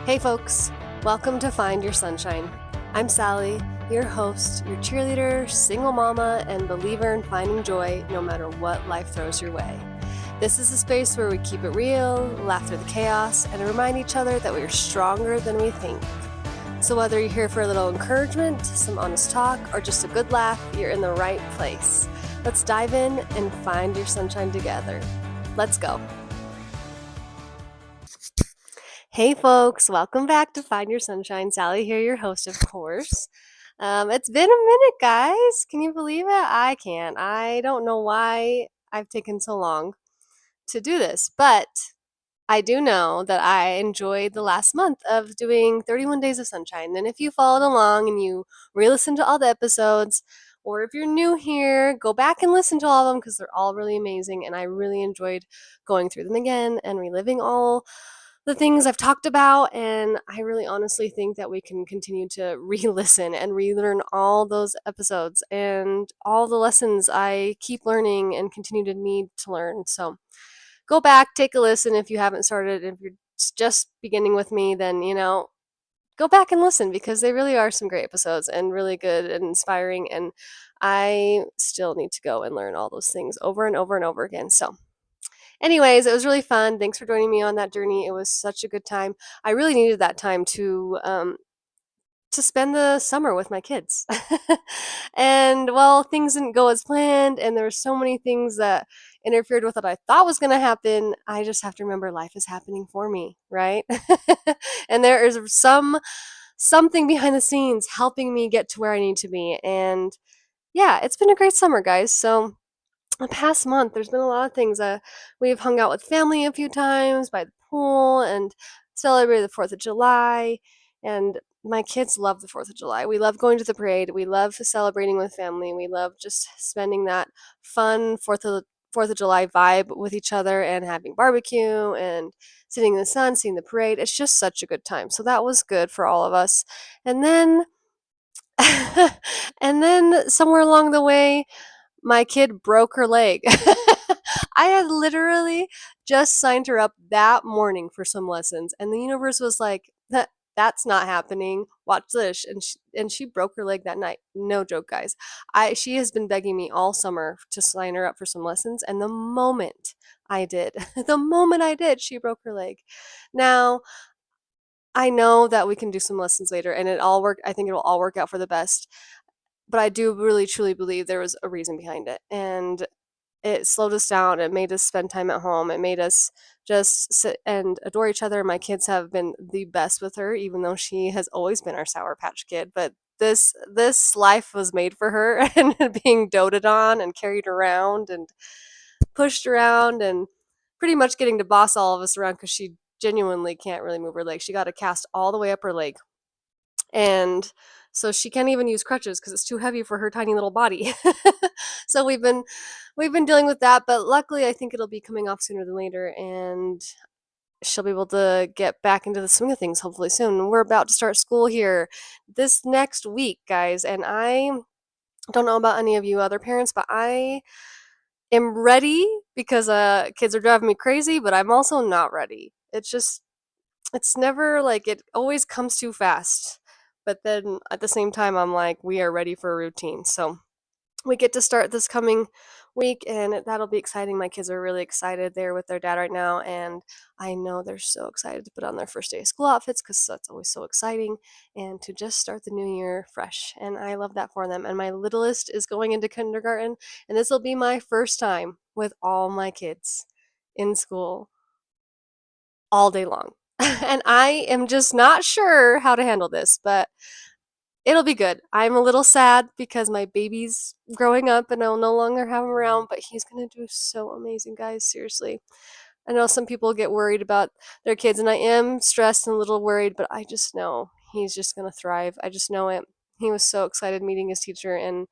Hey folks, welcome to Find Your Sunshine. I'm Sally, your host, your cheerleader, single mama, and believer in finding joy no matter what life throws your way. This is a space where we keep it real, laugh through the chaos, and remind each other that we are stronger than we think. So whether you're here for a little encouragement, some honest talk, or just a good laugh, you're in the right place. Let's dive in and find your sunshine together. Let's go. Hey folks, welcome back to Find Your Sunshine. Sally here, your host, of course. It's been a minute, guys. Can you believe it? I can't. I don't know why I've taken so long to do this, but I do know that I enjoyed the last month of doing 31 Days of Sunshine. And if you followed along and you re-listened to all the episodes, or if you're new here, go back and listen to all of them because they're all really amazing. And I really enjoyed going through them again and reliving all the things I've talked about. And I really honestly think that we can continue to re-listen and relearn all those episodes and all the lessons I keep learning and continue to need to learn. So go back, take a listen if you haven't started. If you're just beginning with me, then, go back and listen because they really are some great episodes and really good and inspiring. And I still need to go and learn all those things over and over and over again. So anyways, it was really fun. Thanks for joining me on that journey. It was such a good time. I really needed that time to spend the summer with my kids. And well, things didn't go as planned, and there were so many things that interfered with what I thought was going to happen. I just have to remember life is happening for me, right? And there is something behind the scenes helping me get to where I need to be. And yeah, it's been a great summer, guys. So the past month, there's been a lot of things. We've hung out with family a few times by the pool and celebrated the 4th of July. And my kids love the 4th of July. We love going to the parade. We love celebrating with family. We love just spending that fun 4th of July vibe with each other and having barbecue and sitting in the sun, seeing the parade. It's just such a good time. So that was good for all of us. And then and then somewhere along the way, my kid broke her leg. I had literally just signed her up that morning for some lessons, and the universe was like, That's not happening. Watch this." And she broke her leg that night. No joke, guys. She has been begging me all summer to sign her up for some lessons, and the moment I did, she broke her leg. Now, I know that we can do some lessons later, and I think it'll all work out for the best. But I do really truly believe there was a reason behind it. And it slowed us down. It made us spend time at home. It made us just sit and adore each other. My kids have been the best with her, even though she has always been our Sour Patch Kid. But this life was made for her, and being doted on and carried around and pushed around and pretty much getting to boss all of us around because she genuinely can't really move her leg. She got a cast all the way up her leg. And so she can't even use crutches because it's too heavy for her tiny little body. So we've been dealing with that, but luckily I think it'll be coming off sooner than later, and she'll be able to get back into the swing of things hopefully soon. We're about to start school here this next week, guys, and I don't know about any of you other parents, but I am ready because kids are driving me crazy, but I'm also not ready. It's never like, it always comes too fast. But then at the same time, I'm like, we are ready for a routine. So we get to start this coming week, and that'll be exciting. My kids are really excited. They're with their dad right now, and I know they're so excited to put on their first day of school outfits because that's always so exciting, and to just start the new year fresh. And I love that for them. And my littlest is going into kindergarten, and this will be my first time with all my kids in school all day long. And I am just not sure how to handle this, but it'll be good. I'm a little sad because my baby's growing up and I'll no longer have him around, but he's going to do so amazing, guys. Seriously. I know some people get worried about their kids, and I am stressed and a little worried, but I just know he's just going to thrive. I just know it. He was so excited meeting his teacher, and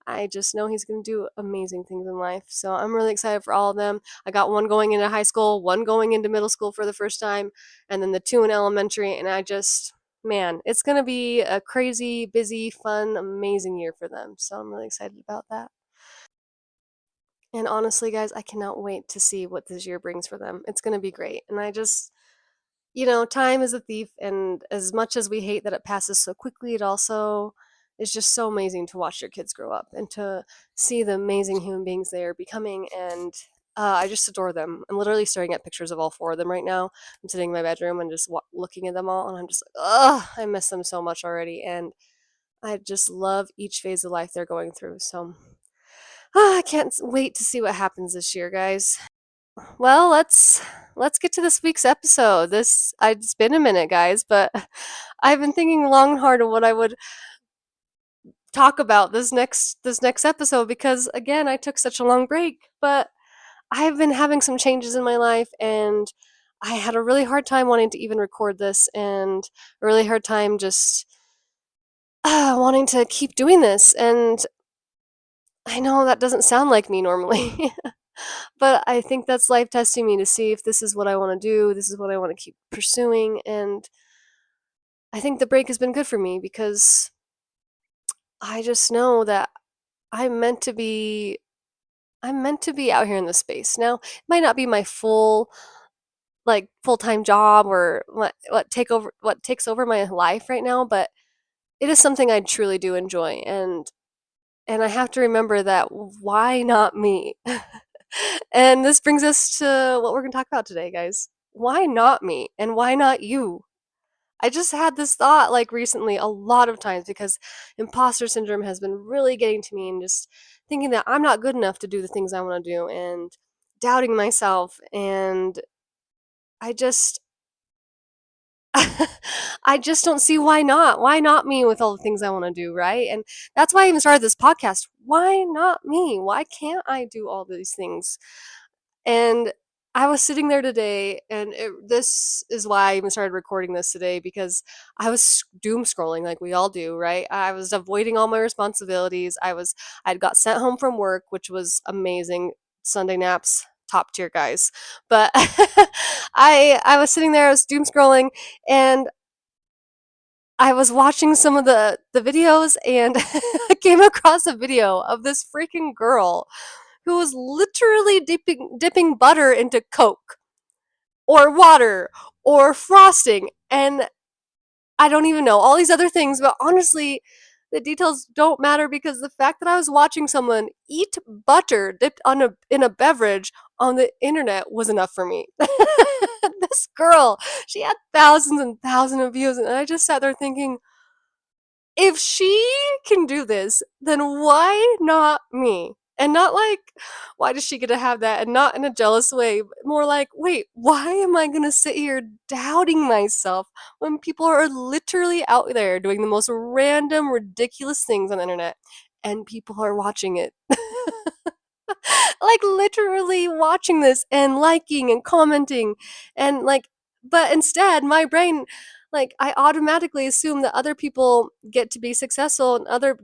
I just know he's going to do amazing things in life. So I'm really excited for all of them. I got one going into high school, one going into middle school for the first time, and then the two in elementary. And man, it's going to be a crazy, busy, fun, amazing year for them. So I'm really excited about that. And honestly, guys, I cannot wait to see what this year brings for them. It's going to be great. And time is a thief, and as much as we hate that it passes so quickly, it also is just so amazing to watch your kids grow up and to see the amazing human beings they are becoming. And I just adore them. I'm literally staring at pictures of all four of them right now. I'm sitting in my bedroom and just looking at them all, and I'm just like, oh, I miss them so much already. And I just love each phase of life they're going through. So I can't wait to see what happens this year, guys. Well, let's get to this week's episode. It's been a minute, guys, but I've been thinking long and hard of what I would talk about this next episode because again, I took such a long break, but I've been having some changes in my life, and I had a really hard time wanting to even record this, and a really hard time just wanting to keep doing this. And I know that doesn't sound like me normally. But I think that's life testing me to see if this is what I want to do, this is what I want to keep pursuing, and I think the break has been good for me because I just know that I'm meant to be I'm meant to be out here in this space. Now, it might not be my full-time job or what takes over my life right now, but it is something I truly do enjoy, and I have to remember that why not me? And this brings us to what we're going to talk about today, guys. Why not me? And why not you? I just had this thought like recently a lot of times because imposter syndrome has been really getting to me, and just thinking that I'm not good enough to do the things I want to do, and doubting myself. And I just I just don't see why not. Why not me with all the things I want to do, right? And that's why I even started this podcast. Why not me? Why can't I do all these things? And I was sitting there today, and this is why I even started recording this today, because I was doom scrolling like we all do, right? I was avoiding all my responsibilities. I'd got sent home from work, which was amazing. Sunday naps, top tier, guys. But I was sitting there, I was doom scrolling, and I was watching some of the videos, and I came across a video of this freaking girl who was literally dipping butter into Coke or water or frosting, and I don't even know all these other things, but honestly, the details don't matter because the fact that I was watching someone eat butter dipped in a beverage on the internet was enough for me. This girl, she had thousands and thousands of views, and I just sat there thinking, if she can do this, then why not me? And not like, why does she get to have that? And not in a jealous way, but more like, wait, why am I gonna sit here doubting myself when people are literally out there doing the most random, ridiculous things on the internet and people are watching it? Like literally watching this and liking and commenting, and like, but instead my brain, like, I automatically assume that other people get to be successful, and other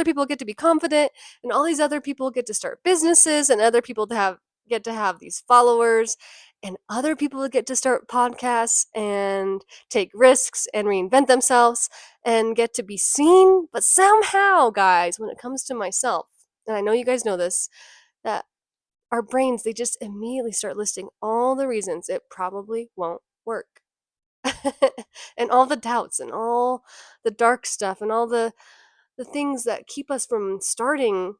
people get to be confident, and all these other people get to start businesses, and other people get to have these followers, and other people get to start podcasts and take risks and reinvent themselves and get to be seen. But somehow, guys, when it comes to myself, and I know you guys know this, that our brains, they just immediately start listing all the reasons it probably won't work. And all the doubts and all the dark stuff and all the things that keep us from starting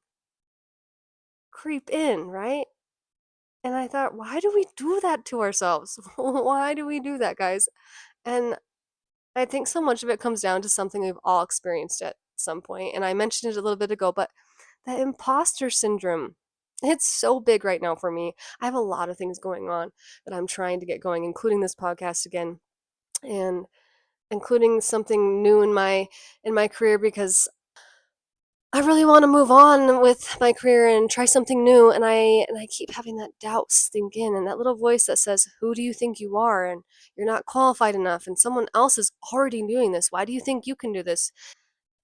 creep in, right? And I thought, why do we do that to ourselves? Why do we do that, guys? And I think so much of it comes down to something we've all experienced at some point, and I mentioned it a little bit ago, but the imposter syndrome. It's so big right now for me. I have a lot of things going on that I'm trying to get going, including this podcast again, and including something new in my career, because I really want to move on with my career and try something new, and I keep having that doubt sink in, and that little voice that says, "Who do you think you are? And you're not qualified enough, and someone else is already doing this. Why do you think you can do this?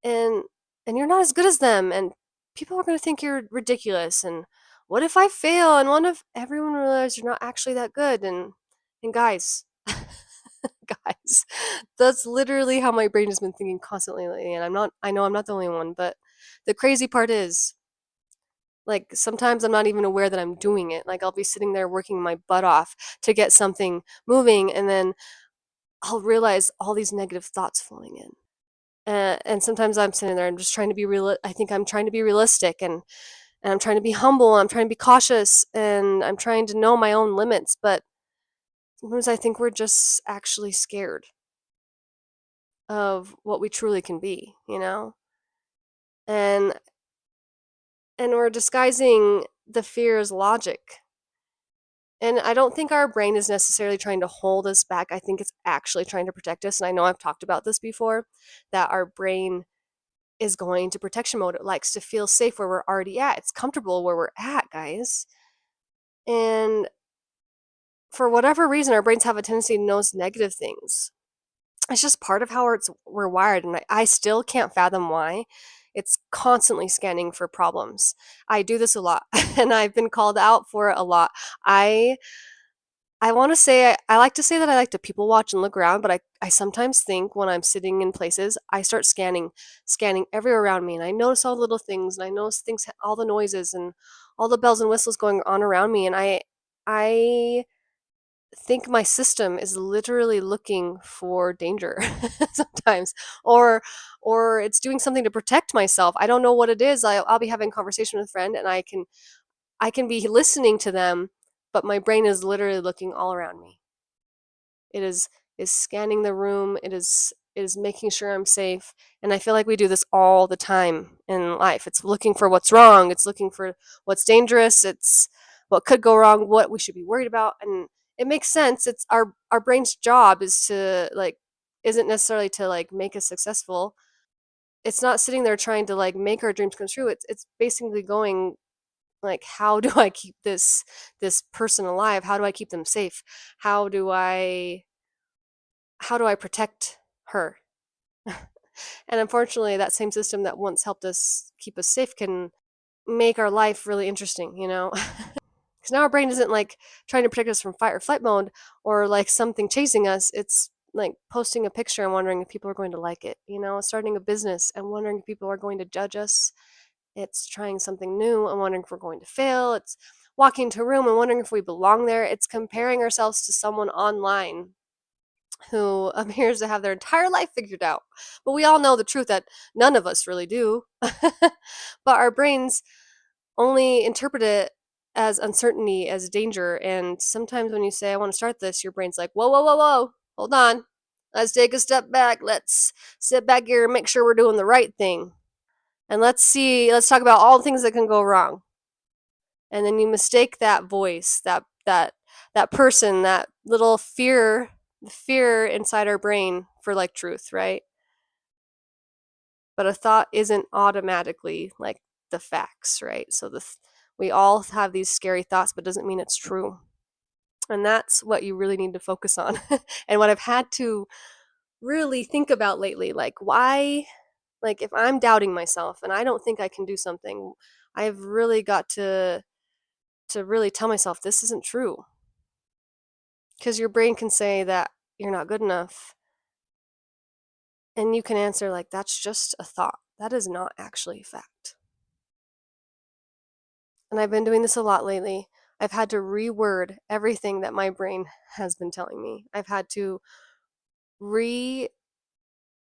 And you're not as good as them, and people are going to think you're ridiculous, and what if I fail, and what if everyone realizes you're not actually that good?" And guys, guys, that's literally how my brain has been thinking constantly lately, and I know I'm not the only one, but the crazy part is, like, sometimes I'm not even aware that I'm doing it. Like, I'll be sitting there working my butt off to get something moving, and then I'll realize all these negative thoughts flowing in. And sometimes I'm sitting there, I'm just trying to be real. I think I'm trying to be realistic, and I'm trying to be humble. I'm trying to be cautious, and I'm trying to know my own limits. But sometimes I think we're just actually scared of what we truly can be, and we're disguising the fear as logic. And I don't think our brain is necessarily trying to hold us back. I think it's actually trying to protect us. And I know I've talked about this before, that our brain is going to protection mode. It likes to feel safe where we're already at. It's comfortable where we're at, guys. And for whatever reason, our brains have a tendency to notice negative things. It's just part of how we're wired. And I still can't fathom why. It's constantly scanning for problems. I do this a lot, and I've been called out for it a lot. I want to say, I like to say that I like to people watch and look around, but I sometimes think when I'm sitting in places, I start scanning everywhere around me, and I notice all the little things, and I notice things, all the noises, and all the bells and whistles going on around me, and I think my system is literally looking for danger sometimes, or it's doing something to protect myself. I don't know what it is. I'll be having a conversation with a friend, and I can be listening to them, but my brain is literally looking all around me. It is scanning the room. It is making sure I'm safe. And I feel like we do this all the time in life. It's looking for what's wrong. It's looking for what's dangerous. It's what could go wrong, what we should be worried about. And it makes sense. It's our brain's job is to like isn't necessarily to like make us successful. It's not sitting there trying to like make our dreams come true. It's basically going like, how do I keep this person alive? How do I keep them safe? How do I protect her? And unfortunately, that same system that once helped us keep us safe can make our life really interesting, Because now our brain isn't like trying to protect us from fight or flight mode or like something chasing us. It's like posting a picture and wondering if people are going to like it, starting a business and wondering if people are going to judge us. It's trying something new and wondering if we're going to fail. It's walking into a room and wondering if we belong there. It's comparing ourselves to someone online who appears to have their entire life figured out. But we all know the truth that none of us really do. But our brains only interpret it as uncertainty, as danger. And sometimes when you say, I want to start this, your brain's like, whoa, whoa, whoa, whoa, hold on. Let's take a step back. Let's sit back here and make sure we're doing the right thing. And let's talk about all the things that can go wrong. And then you mistake that voice, that person, that little fear inside our brain for like truth, right? But a thought isn't automatically like the facts, right? So we all have these scary thoughts, but doesn't mean it's true. And that's what you really need to focus on. And what I've had to really think about lately, like why, like if I'm doubting myself and I don't think I can do something, I've really got to really tell myself this isn't true. Because your brain can say that you're not good enough, and you can answer like that's just a thought. That is not actually a fact. And I've been doing this a lot lately. I've had to reword everything that my brain has been telling me. I've had to re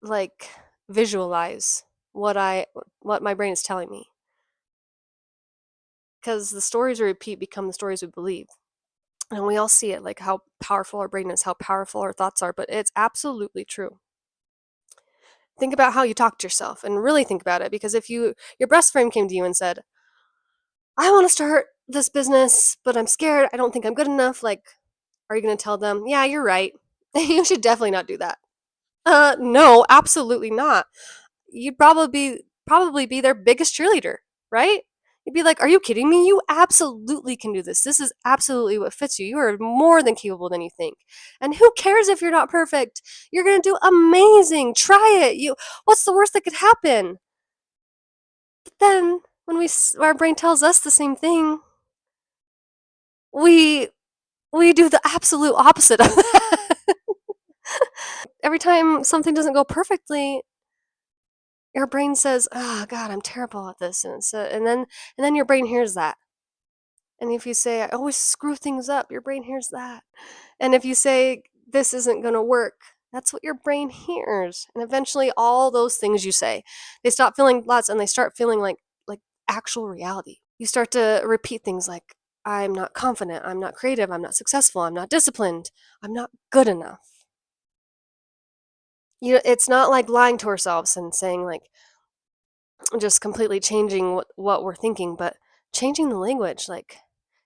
like visualize what my brain is telling me. Because the stories we repeat become the stories we believe. And we all see it, like how powerful our brain is, how powerful our thoughts are, but it's absolutely true. Think about how you talk to yourself and really think about it, because if your best friend came to you and said, I want to start this business, but I'm scared, I don't think I'm good enough, like, are you going to tell them, yeah, you're right? You should definitely not do that. No, absolutely not. You'd probably be their biggest cheerleader, right? You'd be like, are you kidding me? You absolutely can do this. This is absolutely what fits you. You are more than capable than you think. And who cares if you're not perfect? You're going to do amazing. Try it. What's the worst that could happen? But then when our brain tells us the same thing, we do the absolute opposite of that. Every time something doesn't go perfectly, your brain says, "Oh God, I'm terrible at this," and then your brain hears that. And if you say, "I always screw things up," your brain hears that. And if you say, "This isn't gonna work," That's what your brain hears. And eventually all those things you say, they stop feeling thoughts and they start feeling like actual reality. You start to repeat things like, I'm not confident, I'm not creative, I'm not successful, I'm not disciplined, I'm not good enough. It's not like lying to ourselves and saying like just completely changing what we're thinking, but changing the language. Like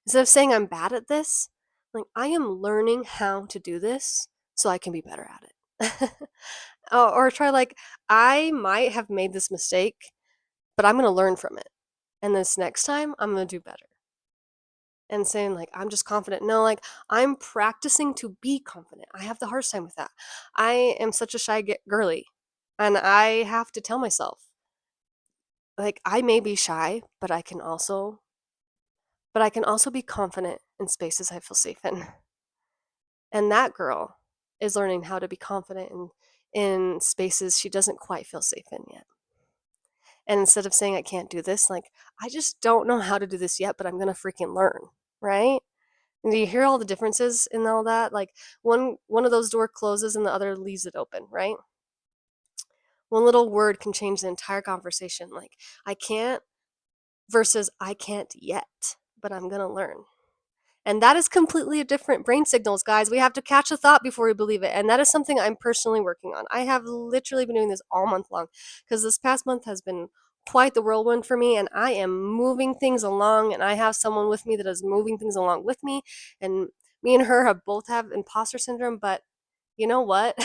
instead of saying I'm bad at this, like I am learning how to do this so I can be better at it. Or try like I might have made this mistake, but I'm going to learn from it. And this next time I'm going to do better. And saying like I'm just confident. No, like I'm practicing to be confident. I have the hardest time with that. I am such a shy girly, and I have to tell myself like I may be shy, but I can also be confident in spaces I feel safe in. And that girl is learning how to be confident in spaces she doesn't quite feel safe in yet. And instead of saying I can't do this, like I just don't know how to do this yet, but I'm gonna freaking learn, right? And do you hear all the differences in all that? Like one of those door closes and the other leaves it open, right? One little word can change the entire conversation. Like I can't versus I can't yet, but I'm gonna learn. And that is completely a different brain signals, guys. We have to catch a thought before we believe it. And that is something I'm personally working on. I have literally been doing this all month long because this past month has been quite the whirlwind for me. And I am moving things along. And I have someone with me that is moving things along with me. And me and her have both have imposter syndrome. But you know what?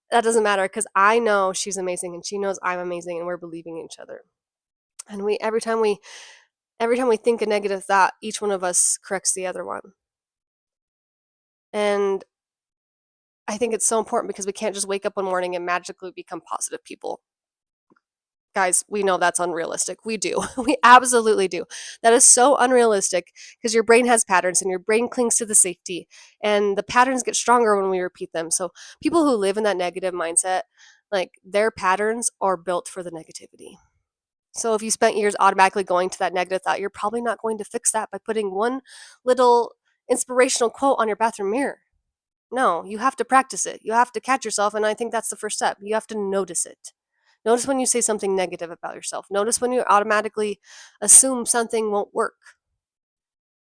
That doesn't matter because I know she's amazing and she knows I'm amazing and we're believing in each other. And we every time we think a negative thought, each one of us corrects the other one. And I think it's so important because we can't just wake up one morning and magically become positive people. Guys, we know that's unrealistic. We do. We absolutely do. That is so unrealistic because your brain has patterns and your brain clings to the safety. And the patterns get stronger when we repeat them. So people who live in that negative mindset, like their patterns are built for the negativity. So if you spent years automatically going to that negative thought, you're probably not going to fix that by putting one little inspirational quote on your bathroom mirror. No, you have to practice it. You have to catch yourself, and I think that's the first step. You have to notice it. Notice when you say something negative about yourself. Notice when you automatically assume something won't work.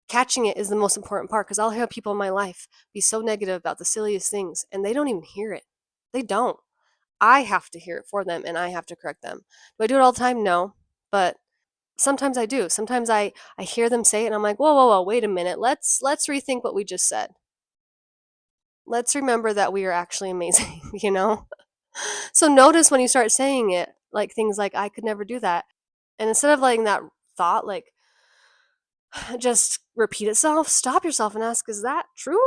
Catching it is the most important part because I'll hear people in my life be so negative about the silliest things and they don't even hear it. They don't. I have to hear it for them and I have to correct them. Do I do it all the time? No. But sometimes I do. Sometimes I hear them say it and I'm like, whoa, whoa, whoa, wait a minute. Let's rethink what we just said. Let's remember that we are actually amazing, you know? So notice when you start saying it, like things like I could never do that. And instead of letting that thought like just repeat itself, stop yourself and ask, is that true?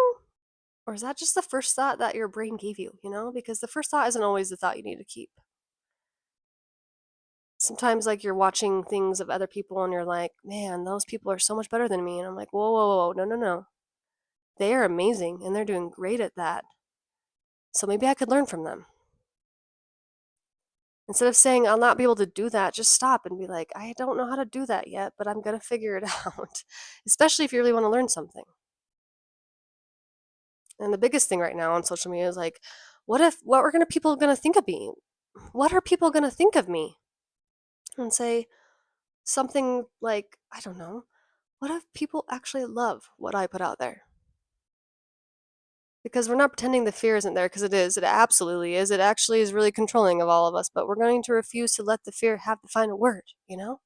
Or is that just the first thought that your brain gave you, you know? Because the first thought isn't always the thought you need to keep. Sometimes like you're watching things of other people and you're like, man, those people are so much better than me. And I'm like, whoa, whoa, whoa, no, no, no. They are amazing and they're doing great at that. So maybe I could learn from them. Instead of saying I'll not be able to do that, just stop and be like, I don't know how to do that yet, but I'm going to figure it out. Especially if you really want to learn something. And the biggest thing right now on social media is like, what are people going to think of me? What are people going to think of me? And say something like, I don't know, what if people actually love what I put out there? Because we're not pretending the fear isn't there, because it is. It absolutely is. It actually is really controlling of all of us, but we're going to refuse to let the fear have the final word, you know?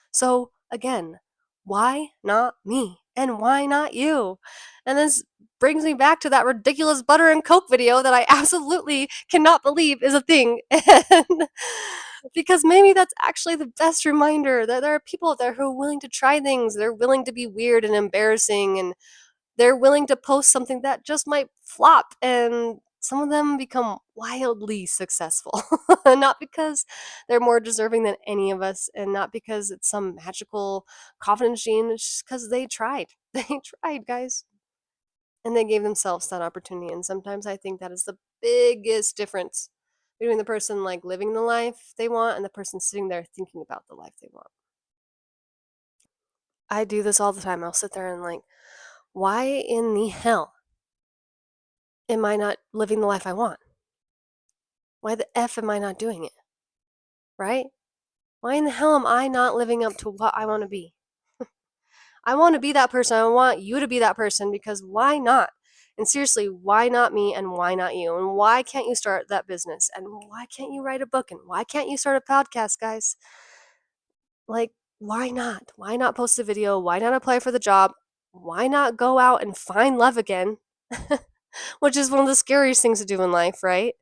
So, again, why not me? And why not you? And this brings me back to that ridiculous butter and Coke video that I absolutely cannot believe is a thing. And because maybe that's actually the best reminder that there are people out there who are willing to try things. They're willing to be weird and embarrassing and they're willing to post something that just might flop and some of them become wildly successful. Not because they're more deserving than any of us and not because it's some magical confidence gene, it's just because they tried. They tried, guys. And they gave themselves that opportunity. And sometimes I think that is the biggest difference between the person like living the life they want and the person sitting there thinking about the life they want. I do this all the time. I'll sit there and like, why in the hell am I not living the life I want? Why the F am I not doing it? Right? Why in the hell am I not living up to what I want to be? I want to be that person. I want you to be that person because why not? And seriously, why not me and why not you? And why can't you start that business? And why can't you write a book? And why can't you start a podcast, guys? Like, why not? Why not post a video? Why not apply for the job? Why not go out and find love again? Which is one of the scariest things to do in life, right?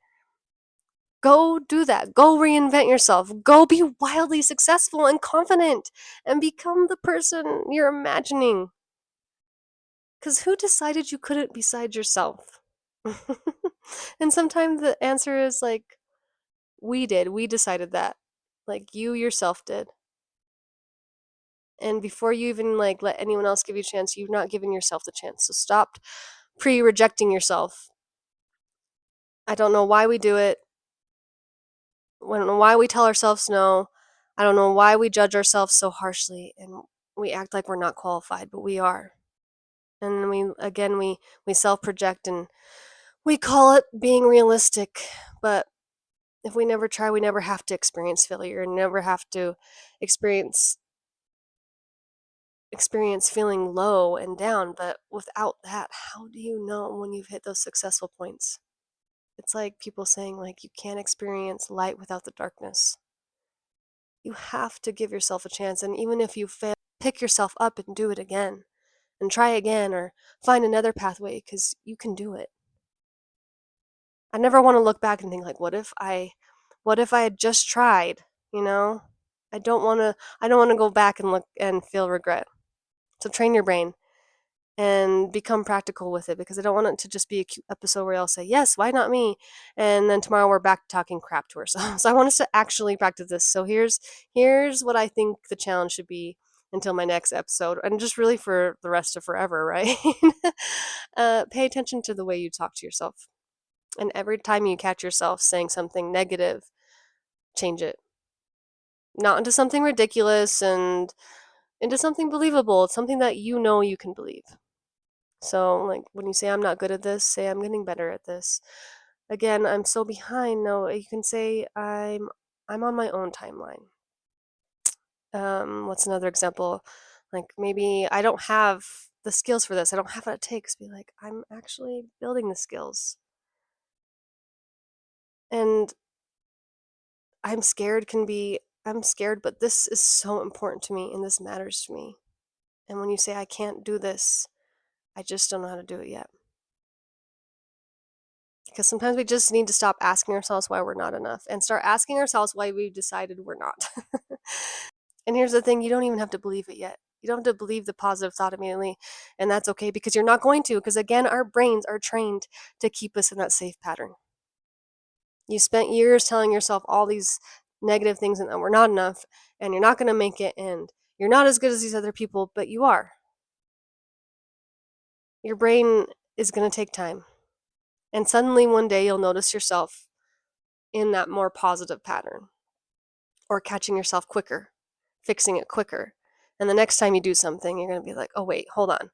Go do that. Go reinvent yourself. Go be wildly successful and confident and become the person you're imagining. Because who decided you couldn't beside yourself? And sometimes the answer is like, we did. We decided that. Like you yourself did. And before you even like let anyone else give you a chance, you've not given yourself the chance. So stop pre-rejecting yourself. I don't know why we do it. I don't know why we tell ourselves no. I don't know why we judge ourselves so harshly and we act like we're not qualified, but we are. And we self-project and we call it being realistic, but if we never try, we never have to experience failure and never have to experience feeling low and down. But without that, how do you know when you've hit those successful points? It's like people saying like you can't experience light without the darkness. You have to give yourself a chance, and even if you fail, pick yourself up and do it again and try again or find another pathway because you can do it. I never want to look back and think like what if I had just tried, you know? I don't want to go back and look and feel regret. So train your brain and become practical with it because I don't want it to just be a cute episode where I'll say, yes, why not me? And then tomorrow we're back talking crap to ourselves. So I want us to actually practice this. So here's what I think the challenge should be until my next episode and just really for the rest of forever, right? Pay attention to the way you talk to yourself. And every time you catch yourself saying something negative, change it. Not into something ridiculous and into something believable. It's something that you know you can believe. So, like when you say I'm not good at this, say I'm getting better at this. Again, I'm so behind. No, you can say I'm on my own timeline. What's another example? Like maybe I don't have the skills for this. I don't have what it takes. Be like, I'm actually building the skills. And I'm scared, but this is so important to me and this matters to me. And when you say I can't do this, I just don't know how to do it yet. Because sometimes we just need to stop asking ourselves why we're not enough and start asking ourselves why we've decided we're not. And here's the thing, you don't even have to believe it yet. You don't have to believe the positive thought immediately. And that's okay because you're not going to. Because again, our brains are trained to keep us in that safe pattern. You spent years telling yourself all these negative things and that we're not enough and you're not going to make it and you're not as good as these other people, but you are. Your brain is going to take time. And suddenly one day you'll notice yourself in that more positive pattern or catching yourself quicker, fixing it quicker. And the next time you do something, you're going to be like, oh, wait, hold on.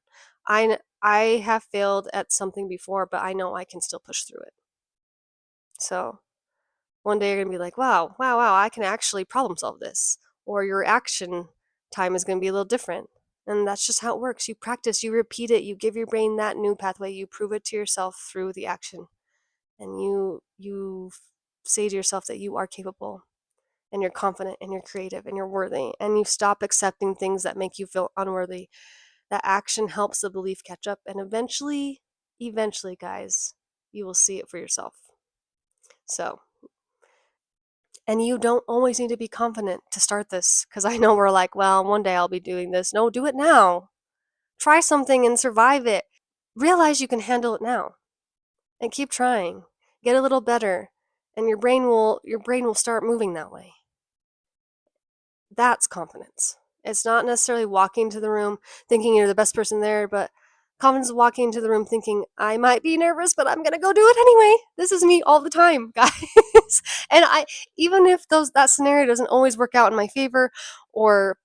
I have failed at something before, but I know I can still push through it. So one day you're going to be like, wow, I can actually problem solve this. Or your action time is going to be a little different. And that's just how it works. You practice, you repeat it, you give your brain that new pathway, you prove it to yourself through the action. And you say to yourself that you are capable and you're confident and you're creative and you're worthy and you stop accepting things that make you feel unworthy. That action helps the belief catch up and eventually guys, you will see it for yourself. So, and you don't always need to be confident to start this because I know we're like, well, one day I'll be doing this. No, do it now. Try something and survive it. Realize you can handle it now and keep trying. Get a little better and your brain will start moving that way. That's confidence. It's not necessarily walking into the room thinking you're the best person there, but confidence is walking into the room thinking, I might be nervous, but I'm gonna go do it anyway. This is me all the time, guys. And even if that scenario doesn't always work out in my favor, or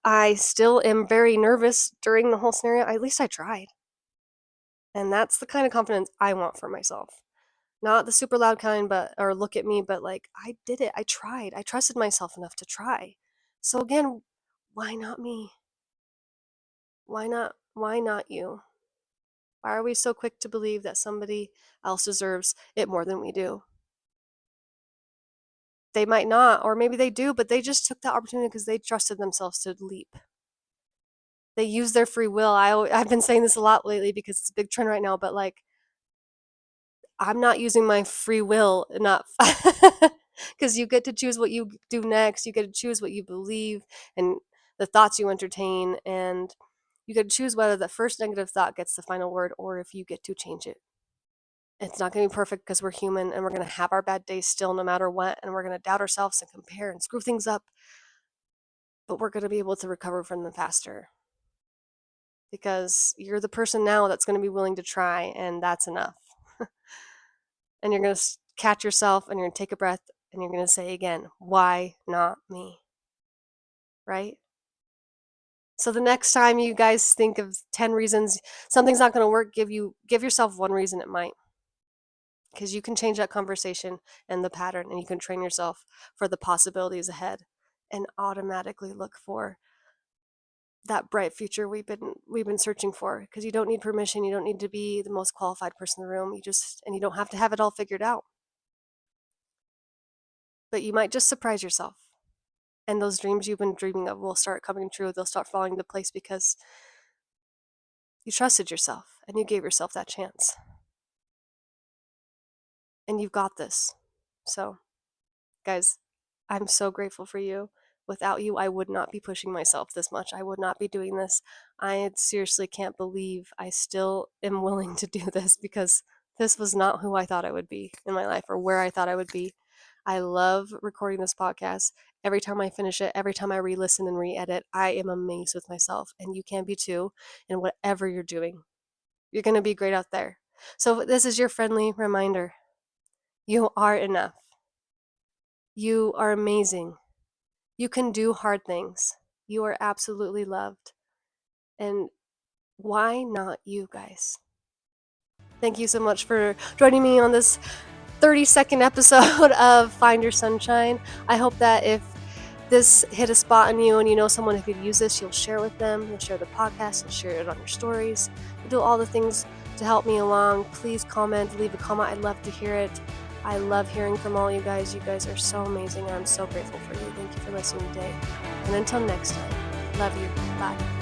I still am very nervous during the whole scenario, at least I tried. And that's the kind of confidence I want for myself. Not the super loud kind, or look at me, but like, I did it. I tried. I trusted myself enough to try. So again, why not me? Why not you? Why are we so quick to believe that somebody else deserves it more than we do? They might not, or maybe they do, but they just took that opportunity because they trusted themselves to leap. They use their free will. I've been saying this a lot lately because it's a big trend right now, but like, I'm not using my free will enough. Because you get to choose what you do next. You get to choose what you believe and the thoughts you entertain. And you get to choose whether the first negative thought gets the final word or if you get to change it. It's not going to be perfect because we're human and we're going to have our bad days still no matter what. And we're going to doubt ourselves and compare and screw things up. But we're going to be able to recover from them faster. Because you're the person now that's going to be willing to try, and that's enough. And you're going to catch yourself and you're going to take a breath and you're going to say again, why not me? Right? So the next time you guys think of 10 reasons something's not going to work, give yourself one reason it might. Because you can change that conversation and the pattern, and you can train yourself for the possibilities ahead and automatically look for that bright future we've been searching for. Because you don't need permission, you don't need to be the most qualified person in the room. You don't have to have it all figured out. But you might just surprise yourself. And those dreams you've been dreaming of will start coming true. They'll start falling into place because you trusted yourself and you gave yourself that chance. And you've got this. So, guys, I'm so grateful for you. Without you, I would not be pushing myself this much. I would not be doing this. I seriously can't believe I still am willing to do this because this was not who I thought I would be in my life or where I thought I would be. I love recording this podcast. Every time I finish it, every time I re-listen and re-edit, I am amazed with myself. And you can be too, in whatever you're doing. You're going to be great out there. So this is your friendly reminder. You are enough. You are amazing. You can do hard things. You are absolutely loved. And why not you guys? Thank you so much for joining me on this 30-second episode of Find Your Sunshine. I hope that if this hit a spot in you and you know someone who could use this, you'll share with them. You'll share the podcast. You'll share it on your stories. You'll do all the things to help me along. Please comment. Leave a comment. I'd love to hear it. I love hearing from all you guys. You guys are so amazing. I'm so grateful for you. Thank you for listening today. And until next time, love you. Bye.